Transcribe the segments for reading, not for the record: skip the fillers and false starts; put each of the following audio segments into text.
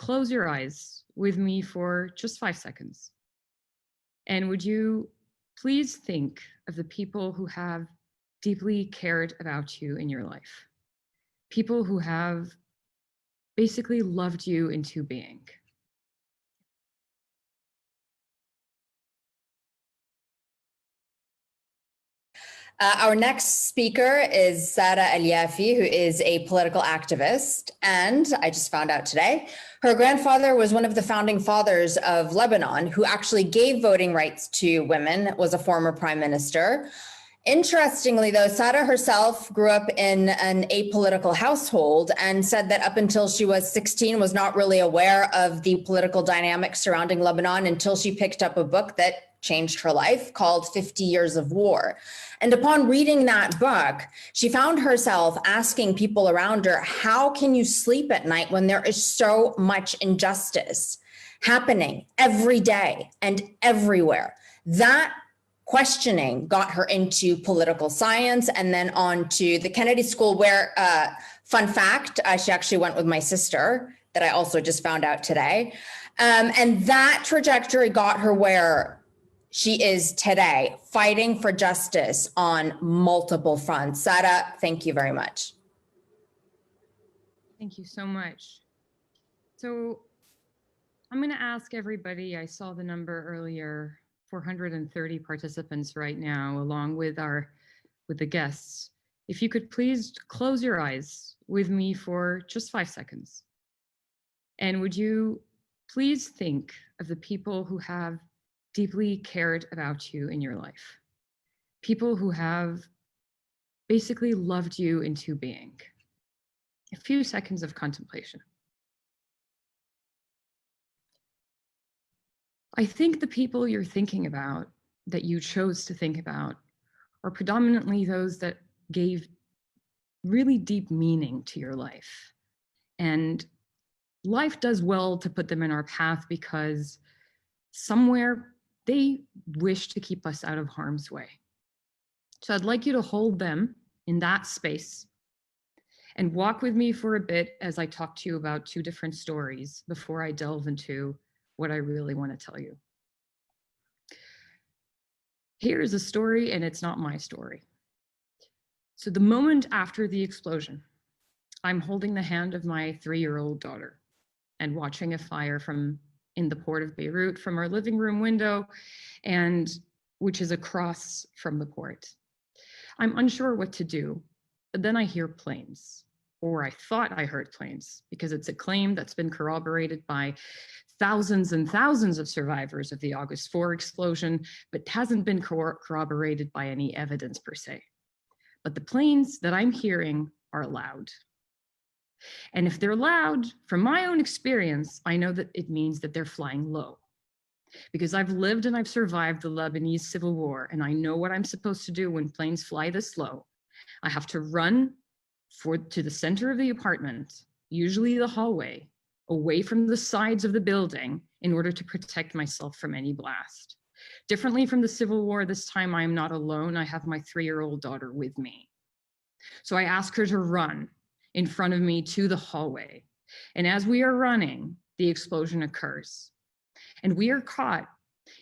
close your eyes with me for just 5 seconds? And would you please think of the people who have deeply cared about you in your life? People who have basically loved you into being. Our next speaker is El-Yafi, who is a political activist. And I just found out today, her grandfather was one of the founding fathers of Lebanon, who actually gave voting rights to women, was a former prime minister. Interestingly, though, Sada herself grew up in an apolitical household and said that up until she was 16 was not really aware of the political dynamics surrounding Lebanon until she picked up a book that changed her life called 50 Years of War. And upon reading that book, she found herself asking people around her, how can you sleep at night when there is so much injustice happening every day and everywhere? That questioning got her into political science and then on to the Kennedy School where, fun fact, she actually went with my sister that I also just found out today. And that trajectory got her where she is today, fighting for justice on multiple fronts. Sada, thank you very much. Thank you so much. So I'm going to ask everybody, I saw the number earlier, 430 participants right now, along with the guests. If you could please close your eyes with me for just 5 seconds. And would you please think of the people who have deeply cared about you in your life? People who have basically loved you into being. A few seconds of contemplation. I think the people you're thinking about, that you chose to think about, are predominantly those that gave really deep meaning to your life. And life does well to put them in our path because somewhere they wish to keep us out of harm's way. So I'd like you to hold them in that space and walk with me for a bit as I talk to you about two different stories before I delve into what I really want to tell you. Here is a story, and it's not my story. So the moment after the explosion, I'm holding the hand of my 3-year-old daughter and watching a fire from in the port of Beirut from our living room window, and which is across from the port. I'm unsure what to do, but then I hear planes, or I thought I heard planes, because it's a claim that's been corroborated by thousands and thousands of survivors of the August 4 explosion, but hasn't been corroborated by any evidence per se. But the planes that I'm hearing are loud. And if they're loud, from my own experience, I know that it means that they're flying low. Because I've lived and I've survived the Lebanese civil war, and I know what I'm supposed to do when planes fly this low. I have to run to the center of the apartment, usually the hallway, away from the sides of the building in order to protect myself from any blast. Differently from the Civil War, this time I am not alone. I have my 3-year-old daughter with me. So I ask her to run in front of me to the hallway. And as we are running, the explosion occurs. And we are caught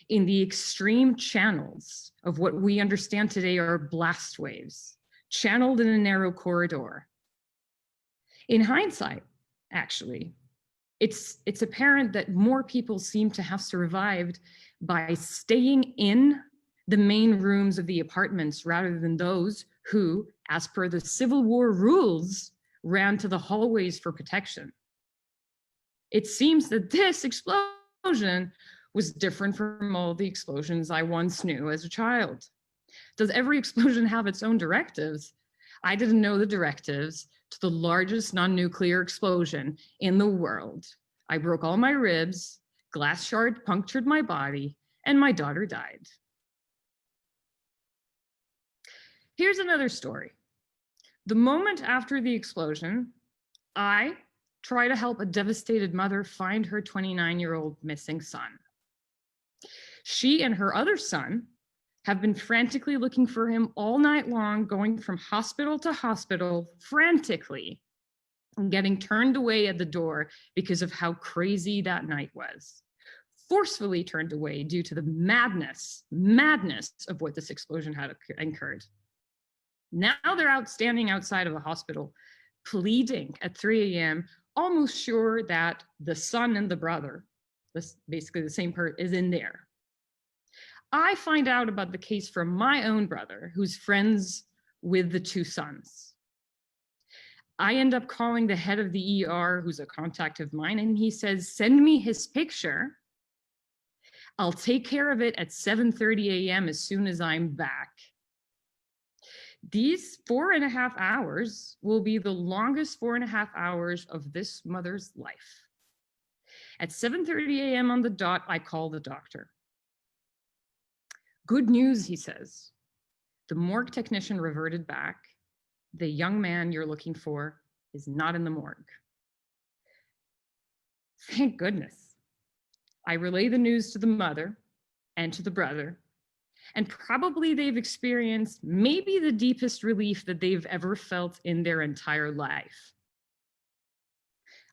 in the extreme channels of what we understand today are blast waves, channeled in a narrow corridor. In hindsight, actually, it's apparent that more people seem to have survived by staying in the main rooms of the apartments rather than those who, as per the Civil War rules, ran to the hallways for protection. It seems that this explosion was different from all the explosions I once knew as a child. Does every explosion have its own directives? I didn't know the directives to the largest non-nuclear explosion in the world. I broke all my ribs, glass shard punctured my body, and my daughter died. Here's another story. The moment after the explosion, I try to help a devastated mother find her 29-year-old missing son. She and her other son have been frantically looking for him all night long, going from hospital to hospital frantically, and getting turned away at the door because of how crazy that night was. Forcefully turned away due to the madness of what this explosion had incurred. Now they're standing outside of a hospital, pleading at 3 a.m., almost sure that the son and the brother, this basically the same person, is in there. I find out about the case from my own brother, who's friends with the two sons. I end up calling the head of the ER, who's a contact of mine, and he says, send me his picture. I'll take care of it at 7:30 a.m. as soon as I'm back. These 4.5 hours will be the longest 4.5 hours of this mother's life. At 7:30 a.m. on the dot, I call the doctor. Good news, he says. The morgue technician reverted back. The young man you're looking for is not in the morgue. Thank goodness. I relay the news to the mother and to the brother, and probably they've experienced maybe the deepest relief that they've ever felt in their entire life.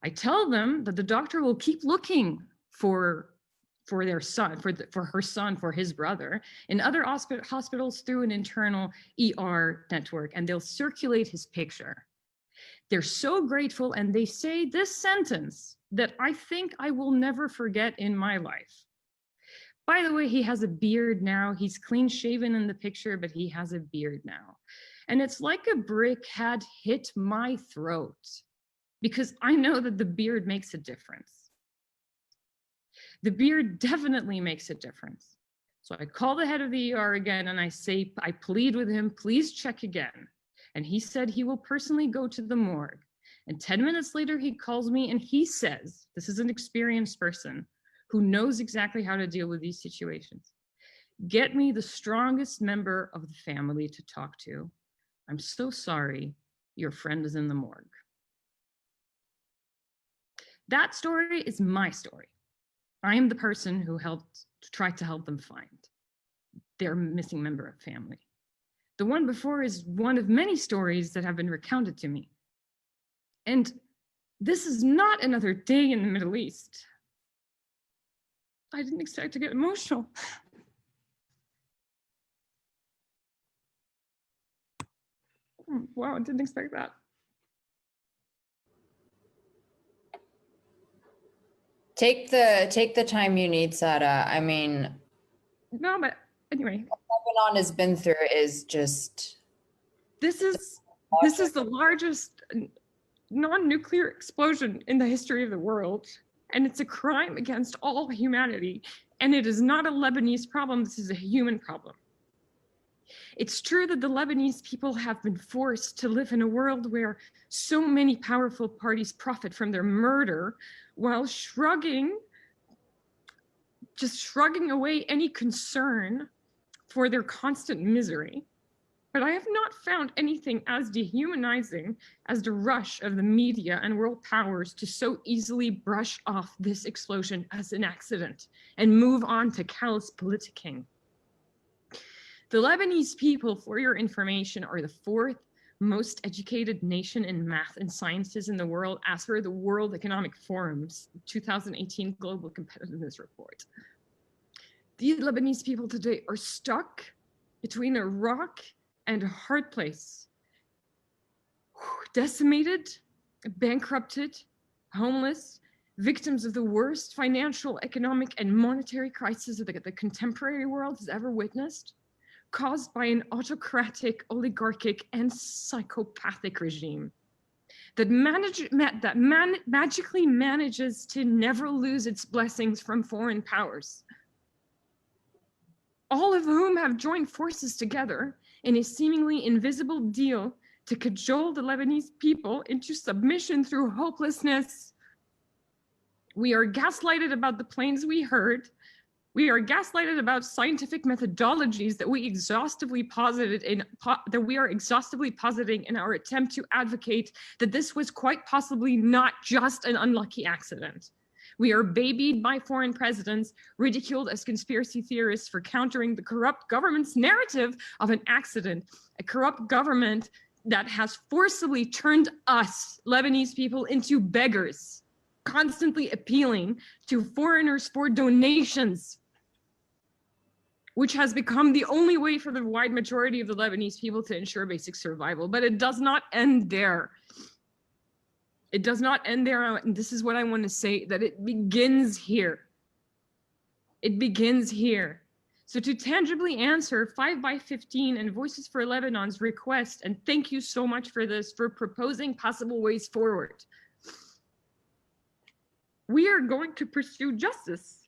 I tell them that the doctor will keep looking for their son, for her son, for his brother, in other hospitals through an internal ER network, and they'll circulate his picture. They're so grateful, and they say this sentence that I think I will never forget in my life. By the way, he has a beard now. He's clean shaven in the picture, but he has a beard now. And it's like a brick had hit my throat, because I know that the beard makes a difference. The beard definitely makes a difference. So I call the head of the ER again, and I say, I plead with him, please check again. And he said he will personally go to the morgue. And 10 minutes later, he calls me and he says, this is an experienced person who knows exactly how to deal with these situations. Get me the strongest member of the family to talk to. I'm so sorry, your friend is in the morgue. That story is my story. I am the person who tried to help them find their missing member of family. The one before is one of many stories that have been recounted to me. And this is not another day in the Middle East. I didn't expect to get emotional. Wow, I didn't expect that. Take the time you need, Sada. I mean, no, but anyway, what Lebanon has been through is just. This is the largest non-nuclear explosion in the history of the world, and it's a crime against all humanity. And it is not a Lebanese problem. This is a human problem. It's true that the Lebanese people have been forced to live in a world where so many powerful parties profit from their murder, while just shrugging away any concern for their constant misery. But I have not found anything as dehumanizing as the rush of the media and world powers to so easily brush off this explosion as an accident and move on to callous politicking. The Lebanese people, for your information, are the 4th most educated nation in math and sciences in the world, as per the World Economic Forum's 2018 Global Competitiveness Report. The Lebanese people today are stuck between a rock and a hard place. Decimated, bankrupted, homeless, victims of the worst financial, economic, and monetary crisis that the contemporary world has ever witnessed, caused by an autocratic, oligarchic, and psychopathic regime that magically manages to never lose its blessings from foreign powers, all of whom have joined forces together in a seemingly invisible deal to cajole the Lebanese people into submission through hopelessness. We are gaslighted about the planes we heard. We are gaslighted about scientific methodologies that we are exhaustively positing in our attempt to advocate that this was quite possibly not just an unlucky accident. We are babied by foreign presidents, ridiculed as conspiracy theorists for countering the corrupt government's narrative of an accident, a corrupt government that has forcibly turned us, Lebanese people, into beggars, constantly appealing to foreigners for donations, which has become the only way for the wide majority of the Lebanese people to ensure basic survival. But it does not end there. It does not end there. And this is what I want to say, that it begins here. It begins here. So to tangibly answer 5x15 and Voices for Lebanon's request, and thank you so much for this, for proposing possible ways forward. We are going to pursue justice.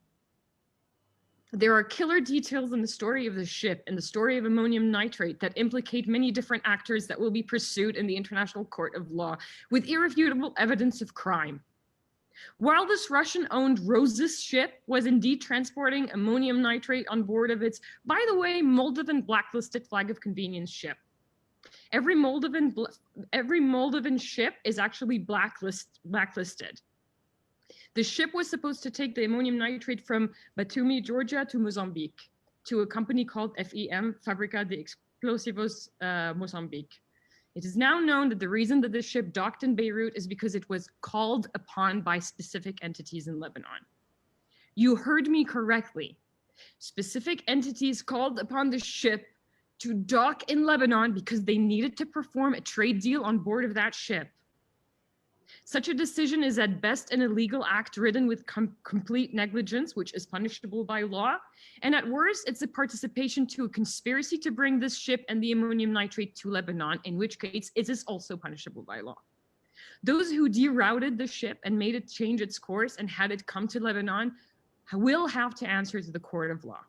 There are killer details in the story of the ship and the story of ammonium nitrate that implicate many different actors that will be pursued in the International Court of Law with irrefutable evidence of crime. While this Russian-owned Roses ship was indeed transporting ammonium nitrate on board of its, by the way, Moldovan blacklisted flag of convenience ship. Every Moldovan ship is actually blacklisted. The ship was supposed to take the ammonium nitrate from Batumi, Georgia to Mozambique, to a company called FEM, Fábrica de Explosivos Mozambique. It is now known that the reason that this ship docked in Beirut is because it was called upon by specific entities in Lebanon. You heard me correctly. Specific entities called upon the ship to dock in Lebanon because they needed to perform a trade deal on board of that ship. Such a decision is at best an illegal act ridden with complete negligence, which is punishable by law. And at worst, it's a participation to a conspiracy to bring this ship and the ammonium nitrate to Lebanon, in which case it is also punishable by law. Those who derouted the ship and made it change its course and had it come to Lebanon will have to answer to the court of law.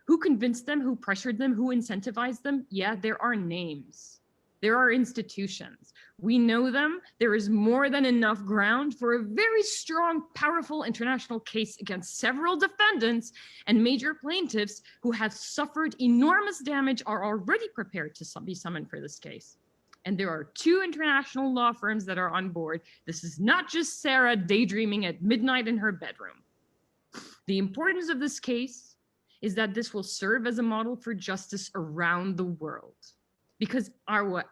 Who convinced them? Who pressured them? Who incentivized them? Yeah, there are names. There are institutions. We know them. There is more than enough ground for a very strong, powerful international case against several defendants and major plaintiffs who have suffered enormous damage are already prepared to be summoned for this case. And there are 2 international law firms that are on board. This is not just Sarah daydreaming at midnight in her bedroom. The importance of this case is that this will serve as a model for justice around the world. Because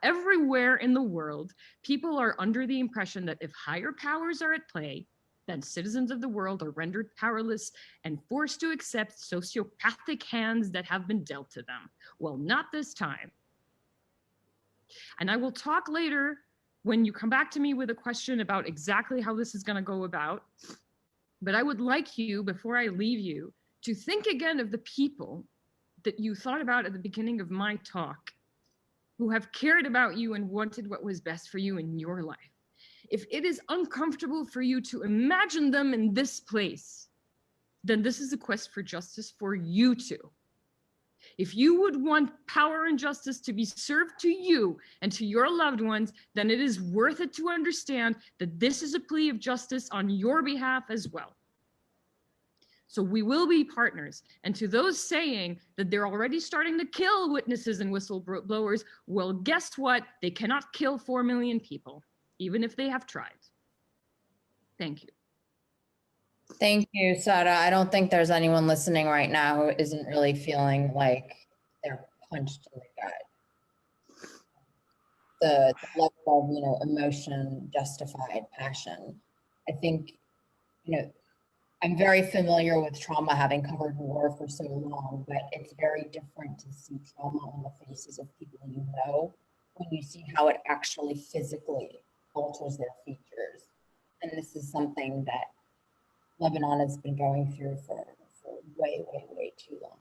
everywhere in the world, people are under the impression that if higher powers are at play, then citizens of the world are rendered powerless and forced to accept sociopathic hands that have been dealt to them. Well, not this time. And I will talk later when you come back to me with a question about exactly how this is going to go about. But I would like you, before I leave you, to think again of the people that you thought about at the beginning of my talk, who have cared about you and wanted what was best for you in your life. If it is uncomfortable for you to imagine them in this place, then this is a quest for justice for you too. If you would want power and justice to be served to you and to your loved ones, then it is worth it to understand that this is a plea of justice on your behalf as well. So we will be partners. And to those saying that they're already starting to kill witnesses and whistleblowers, well, guess what? They cannot kill 4 million people, even if they have tried. Thank you. Thank you, Sara. I don't think there's anyone listening right now who isn't really feeling like they're punched in the gut. The level of, emotion, justified passion. I think, I'm very familiar with trauma, having covered war for so long, but it's very different to see trauma on the faces of people when you see how it actually physically alters their features. And this is something that Lebanon has been going through for way, way, way too long.